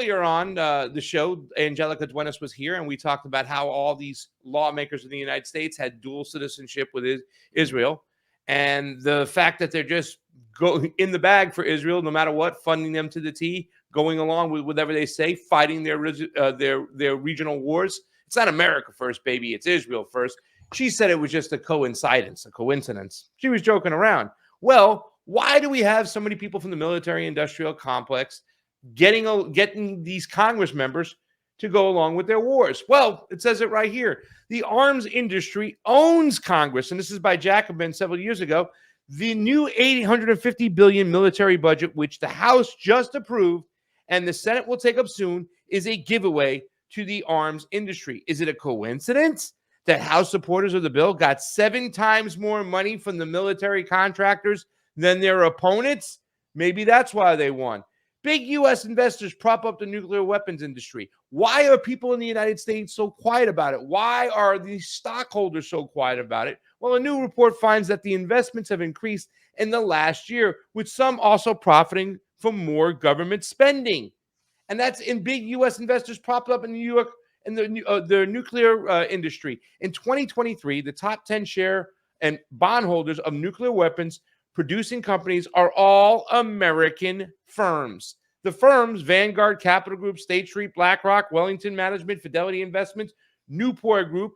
earlier on the show, Angelica Duenas was here, and we talked about how all these lawmakers in the United States had dual citizenship with Israel, and the fact that they're just going in the bag for Israel, no matter what, funding them to the T, going along with whatever they say, fighting their regional wars. It's not America first, baby. It's Israel first. She said it was just a coincidence. She was joking around. Well, why do we have so many people from the military-industrial complex getting these Congress members to go along with their wars? Well, it says it right here. The arms industry owns Congress, and this is by Jacobin several years ago. The new $850 billion military budget, which the House just approved and the Senate will take up soon, is a giveaway to the arms industry. Is it a coincidence that House supporters of the bill got 7 times more money from the military contractors than their opponents? Maybe that's why they won. Big U.S. investors prop up the nuclear weapons industry. Why are people in the United States so quiet about it? Why are these stockholders so quiet about it? Well, a new report finds that the investments have increased in the last year, with some also profiting from more government spending. And that's in big U.S. investors propped up in New York in the nuclear industry. In 2023, the top 10 share and bondholders of nuclear weapons producing companies are all American firms. The firms, Vanguard Capital Group, State Street, BlackRock, Wellington Management, Fidelity Investments, Newport Group,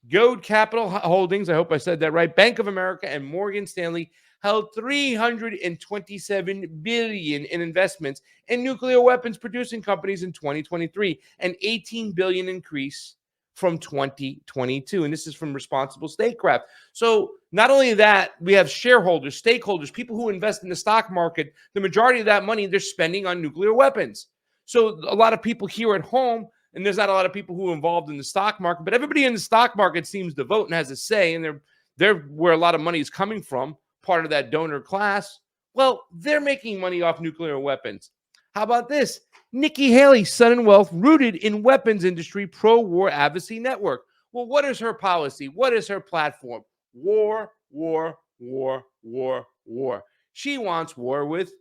Goad Capital Holdings, I hope I said that right, Bank of America, and Morgan Stanley held $327 billion in investments in nuclear weapons producing companies in 2023, an $18 billion increase from 2022. And this is from Responsible Statecraft. So not only that, we have shareholders, stakeholders, people who invest in the stock market. The majority of that money they're spending on nuclear weapons. So a lot of people here at home, and there's not a lot of people who are involved in the stock market, but everybody in the stock market seems to vote and has a say, and they're where a lot of money is coming from, part of that donor class. Well, they're making money off nuclear weapons. How about this? Nikki Haley, Sun and Wealth, rooted in weapons industry pro-war advocacy network. Well, what is her policy? What is her platform? War, war, war, war, war. She wants war with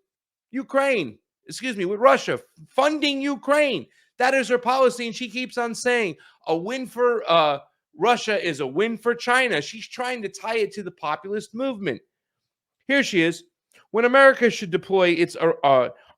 Ukraine. With Russia, funding Ukraine. That is her policy, and she keeps on saying a win for Russia is a win for China. She's trying to tie it to the populist movement. Here she is. When America should deploy its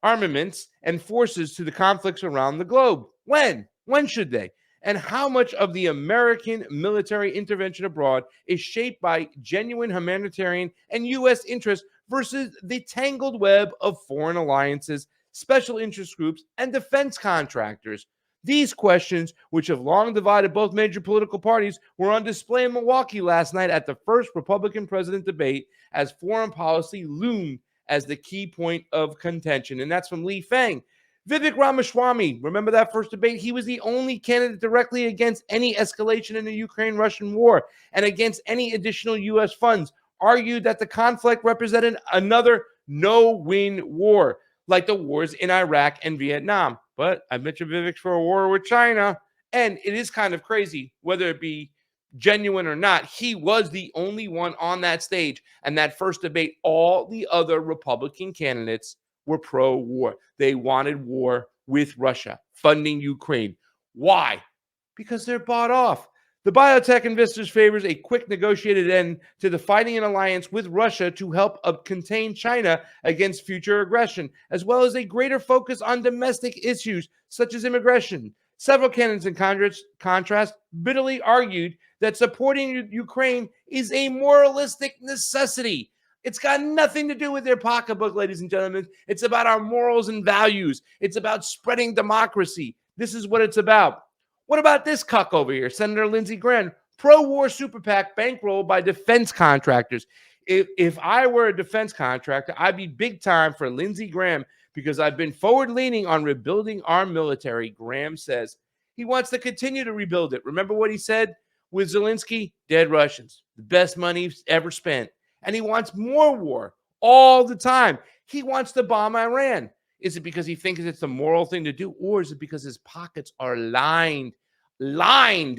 armaments and forces to the conflicts around the globe. When? When should they? And how much of the American military intervention abroad is shaped by genuine humanitarian and U.S. interests versus the tangled web of foreign alliances, special interest groups, and defense contractors? These questions, which have long divided both major political parties, were on display in Milwaukee last night at the first Republican president debate as foreign policy loomed as the key point of contention. And that's from Lee Fang. Vivek Ramaswamy, remember that first debate? He was the only candidate directly against any escalation in the Ukraine-Russian war and against any additional U.S. funds, argued that the conflict represented another no-win war, like the wars in Iraq and Vietnam. But I bet you Vivek's for a war with China. And it is kind of crazy, whether it be genuine or not. He was the only one on that stage. And that first debate, all the other Republican candidates were pro-war. They wanted war with Russia, funding Ukraine. Why? Because they're bought off. The biotech investors favors a quick negotiated end to the fighting and alliance with Russia to help contain China against future aggression, as well as a greater focus on domestic issues such as immigration. Several candidates in contrast bitterly argued that supporting Ukraine is a moralistic necessity. It's got nothing to do with their pocketbook, ladies and gentlemen. It's about our morals and values. It's about spreading democracy. This is what it's about. What about this cuck over here, Senator Lindsey Graham, pro-war super PAC bankrolled by defense contractors? If I were a defense contractor, I'd be big time for Lindsey Graham because I've been forward-leaning on rebuilding our military. Graham says he wants to continue to rebuild it. Remember what he said with Zelensky? Dead Russians, the best money ever spent. And he wants more war all the time. He wants to bomb Iran. Is it because he thinks it's the moral thing to do, or is it because his pockets are lined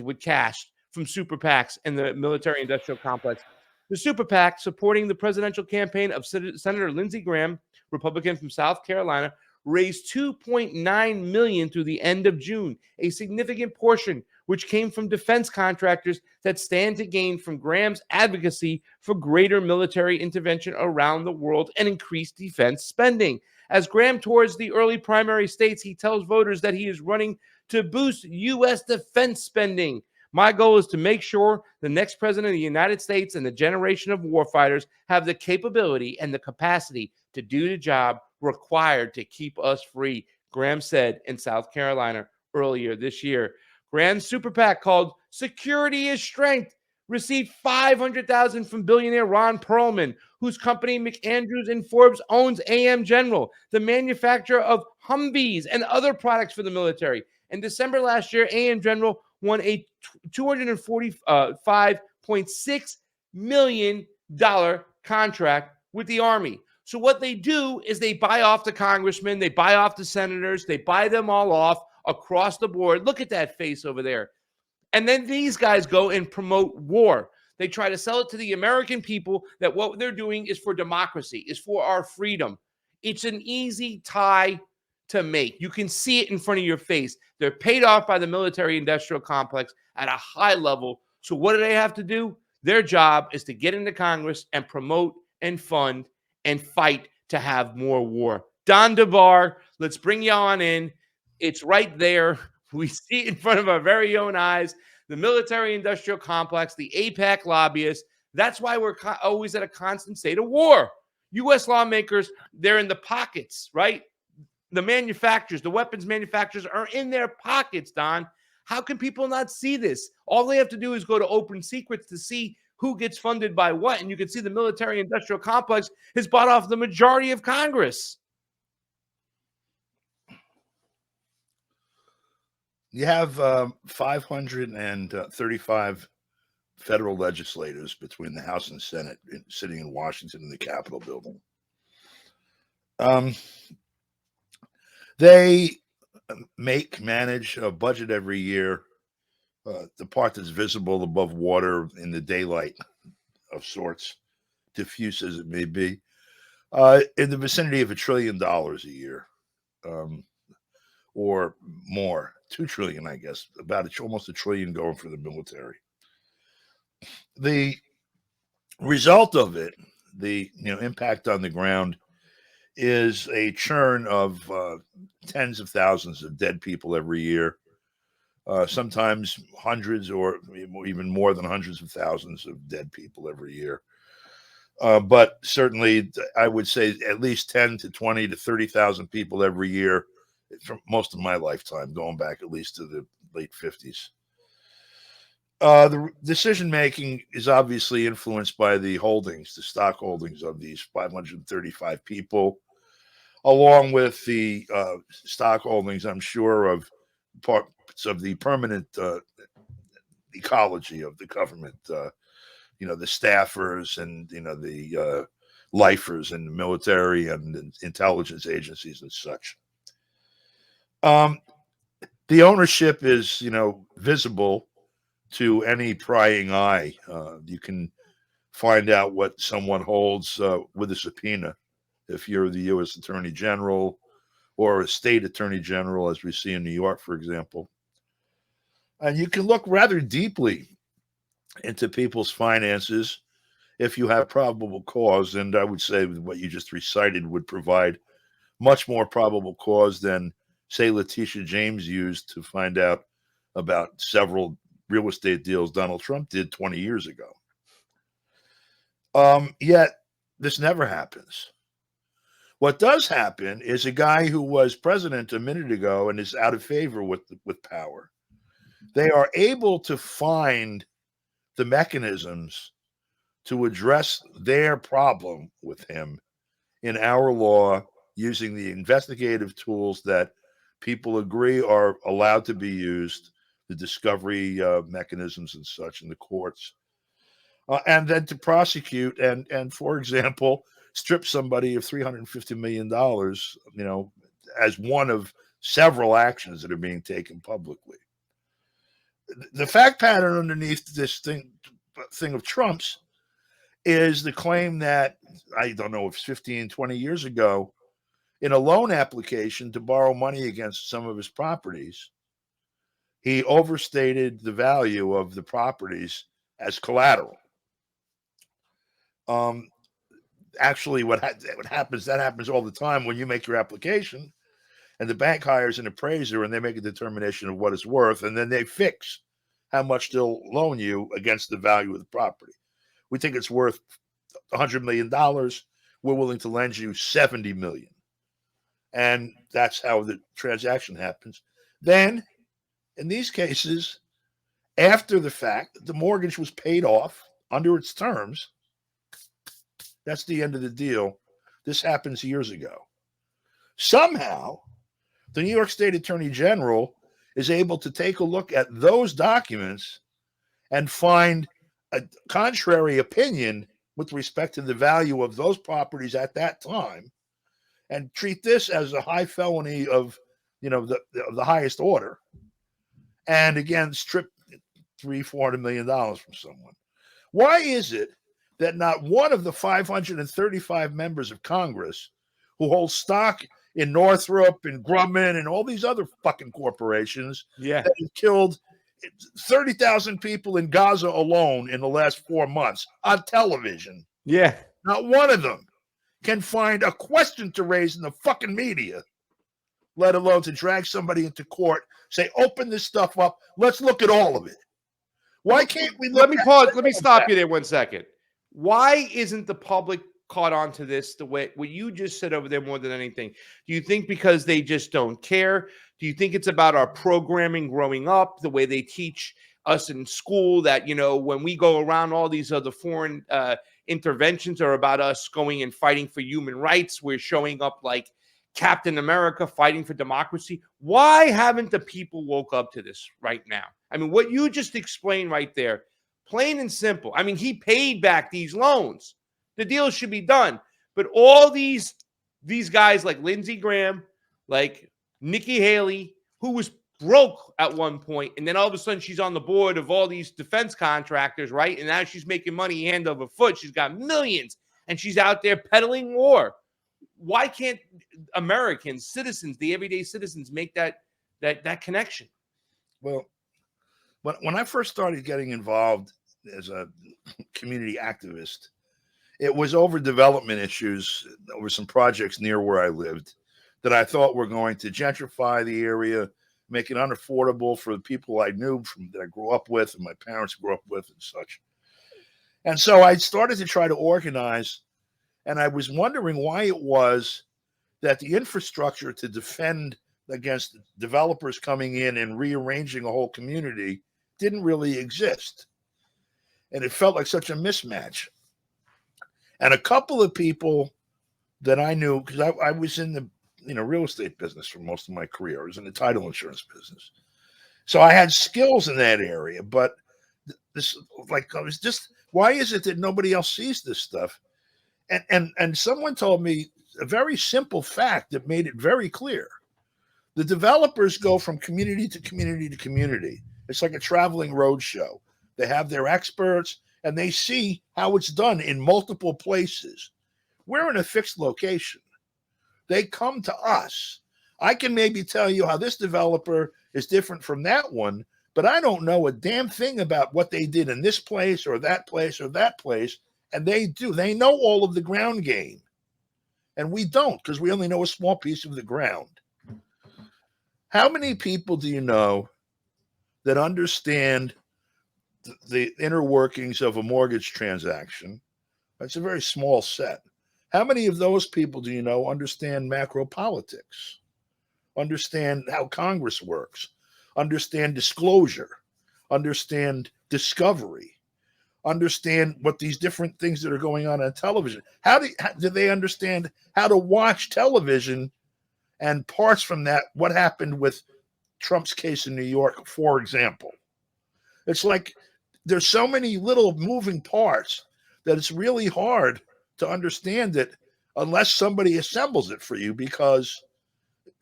with cash from super PACs and the military-industrial complex? The super PAC supporting the presidential campaign of Senator Lindsey Graham, Republican from South Carolina, raised $2.9 million through the end of June, a significant portion which came from defense contractors that stand to gain from Graham's advocacy for greater military intervention around the world and increased defense spending. As Graham tours the early primary states, he tells voters that he is running to boost U.S. defense spending. My goal is to make sure the next president of the United States and the generation of warfighters have the capability and the capacity to do the job required to keep us free, Graham said in South Carolina earlier this year. Graham's super PAC, called Security is Strength, received $500,000 from billionaire Ron Perlman, whose company McAndrews and Forbes owns AM General, the manufacturer of Humvees and other products for the military. In December last year, AM General won a $245.6 million contract with the Army. So what they do is they buy off the congressmen, they buy off the senators, they buy them all off across the board. Look at that face over there. And then these guys go and promote war. They try to sell it to the American people that what they're doing is for democracy, is for our freedom. It's an easy tie to make. You can see it in front of your face. They're paid off by the military-industrial complex at a high level. So what do they have to do? Their job is to get into Congress and promote and fund and fight to have more war. Don Debar, let's bring you on in. It's right there. We see it in front of our very own eyes. The military-industrial complex, the AIPAC lobbyists. That's why we're always at a constant state of war. U.S. lawmakers, they're in the pockets, right? The manufacturers, the weapons manufacturers are in their pockets, Don. How can people not see this? All they have to do is go to Open Secrets to see who gets funded by what. And you can see the military-industrial complex has bought off the majority of Congress. You have 535 federal legislators between the House and Senate sitting in Washington in the Capitol building. They manage a budget every year, the part that's visible above water in the daylight of sorts, diffuse as it may be, in the vicinity of $1 trillion a year, or more, 2 trillion, I guess, almost $1 trillion going for the military. The result of it, the impact on the ground, is a churn of tens of thousands of dead people every year, sometimes hundreds or even more than hundreds of thousands of dead people every year. But certainly, I would say at least 10 to 20 to 30,000 people every year for most of my lifetime, going back at least to the late 50s. The decision-making is obviously influenced by the stock holdings of these 535 people, along with the stock holdings, I'm sure, of parts of the permanent ecology of the government, the staffers and, the lifers in the military and intelligence agencies and such. The ownership is, visible to any prying eye. You can find out what someone holds with a subpoena if you're the U.S. Attorney General or a state attorney general, as we see in New York, for example. And you can look rather deeply into people's finances if you have probable cause. And I would say what you just recited would provide much more probable cause than, say, Letitia James used to find out about several real estate deals Donald Trump did 20 years ago. Yet this never happens. What does happen is a guy who was president a minute ago and is out of favor with power. They are able to find the mechanisms to address their problem with him in our law using the investigative tools that people agree are allowed to be used, the discovery mechanisms and such in the courts, and then to prosecute and for example, strip somebody of $350 million, as one of several actions that are being taken publicly. The fact pattern underneath this thing of Trump's is the claim that, I don't know if it's 15, 20 years ago, in a loan application to borrow money against some of his properties, he overstated the value of the properties as collateral. Actually, what happens, that happens all the time when you make your application and the bank hires an appraiser and they make a determination of what it's worth, and then they fix how much they'll loan you against the value of the property. We think it's worth $100 million. We're willing to lend you $70 million. And that's how the transaction happens. Then, in these cases, after the fact, the mortgage was paid off under its terms. That's the end of the deal. This happens years ago. Somehow, the New York State Attorney General is able to take a look at those documents and find a contrary opinion with respect to the value of those properties at that time, and treat this as a high felony of, the highest order, and again strip $300-400 million from someone. Why is it that not one of the 535 members of Congress who hold stock in Northrop and Grumman and all these other fucking corporations that have killed 30,000 people in Gaza alone in the last 4 months on television, not one of them can find a question to raise in the fucking media, let alone to drag somebody into court, say, open this stuff up, let's look at all of it. Why can't we look? Let me pause. Let me stop you there 1 second. Why isn't the public caught on to this the way what you just said over there more than anything? Do you think because they just don't care? Do you think it's about our programming growing up, the way they teach us in school that, when we go around, all these other foreign interventions are about us going and fighting for human rights? We're showing up like Captain America fighting for democracy. Why haven't the people woke up to this right now? I mean, what you just explained right there, plain and simple. I mean, he paid back these loans. The deal should be done. But all these guys like Lindsey Graham, like Nikki Haley, who was broke at one point, and then all of a sudden she's on the board of all these defense contractors, right? And now she's making money hand over foot. She's got millions, and she's out there peddling war. Why can't Americans, citizens, the everyday citizens, make that connection? Well, when I first started getting involved as a community activist, it was over development issues, over some projects near where I lived that I thought were going to gentrify the area, make it unaffordable for the people I knew that I grew up with and my parents grew up with and such. And so I started to try to organize, and I was wondering why it was that the infrastructure to defend against developers coming in and rearranging a whole community didn't really exist. And it felt like such a mismatch. And a couple of people that I knew, because I was in the real estate business for most of my career. I was in the title insurance business. So I had skills in that area, but I was just, why is it that nobody else sees this stuff? And someone told me a very simple fact that made it very clear. The developers go from community to community to community. It's like a traveling road show. They have their experts and they see how it's done in multiple places. We're in a fixed location. They come to us. I can maybe tell you how this developer is different from that one, but I don't know a damn thing about what they did in this place or that place or that place. And they do. They know all of the ground game. And we don't, because we only know a small piece of the ground. How many people do you know that understand the inner workings of a mortgage transaction? That's a very small set. How many of those people do you know understand macro politics, understand how Congress works, understand disclosure, understand discovery, understand what these different things that are going on television? How do they understand how to watch television and parts from that, what happened with Trump's case in New York, for example? It's like there's so many little moving parts that it's really hard to understand it unless somebody assembles it for you, because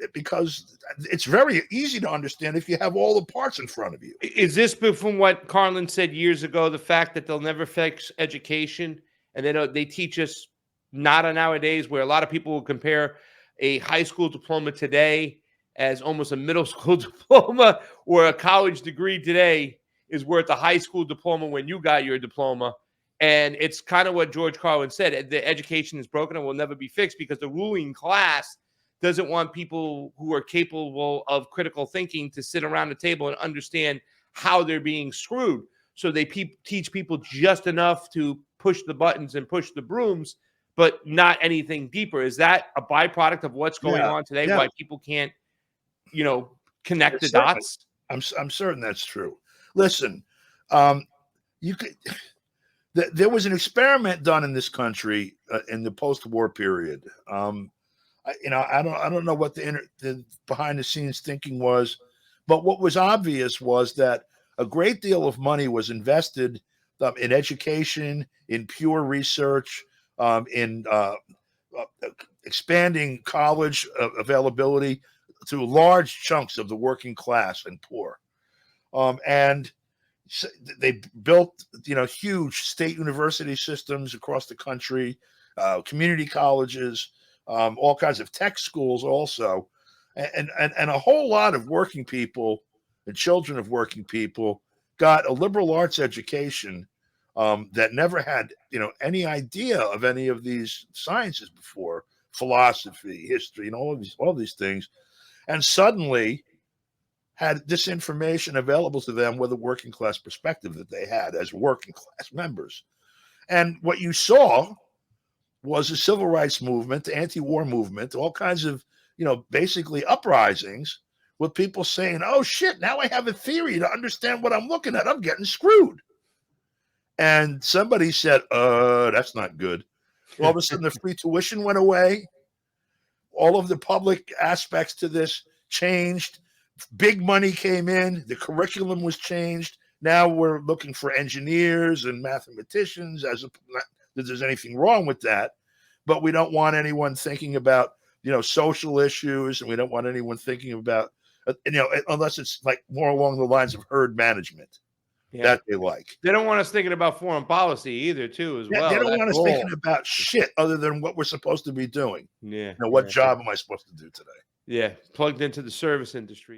it's very easy to understand if you have all the parts in front of you. Is this from what Carlin said years ago, the fact that they'll never fix education, and they teach us nowadays, where a lot of people will compare a high school diploma today as almost a middle school diploma, or a college degree today is worth a high school diploma when you got your diploma. And it's kind of what George Carlin said. The education is broken and will never be fixed because the ruling class doesn't want people who are capable of critical thinking to sit around the table and understand how they're being screwed. So they teach people just enough to push the buttons and push the brooms, but not anything deeper. Is that a byproduct of what's going on today? Yeah. Why people can't, connect the Certainly. dots? I'm certain that's true. Listen, you could. There was an experiment done in this country in the post-war period. I don't know what the behind-the-scenes thinking was, but what was obvious was that a great deal of money was invested in education, in pure research, in expanding college availability to large chunks of the working class and poor, and they built, huge state university systems across the country, community colleges, all kinds of tech schools also, and a whole lot of working people and children of working people got a liberal arts education that never had, any idea of any of these sciences before, philosophy, history, and all these things, and suddenly had this information available to them with a working class perspective that they had as working class members. And what you saw was a civil rights movement, the anti-war movement, all kinds of, basically uprisings with people saying, oh shit, now I have a theory to understand what I'm looking at. I'm getting screwed. And somebody said, that's not good. All of a sudden the free tuition went away. All of the public aspects to this changed. Big money came in. The curriculum was changed. Now we're looking for engineers and mathematicians. That there's anything wrong with that, but we don't want anyone thinking about social issues, and we don't want anyone thinking about unless it's like more along the lines of herd management that they like. They don't want us thinking about foreign policy either, too, as well. They don't want us thinking about shit other than what we're supposed to be doing. Yeah. What job am I supposed to do today? Yeah, plugged into the service industry.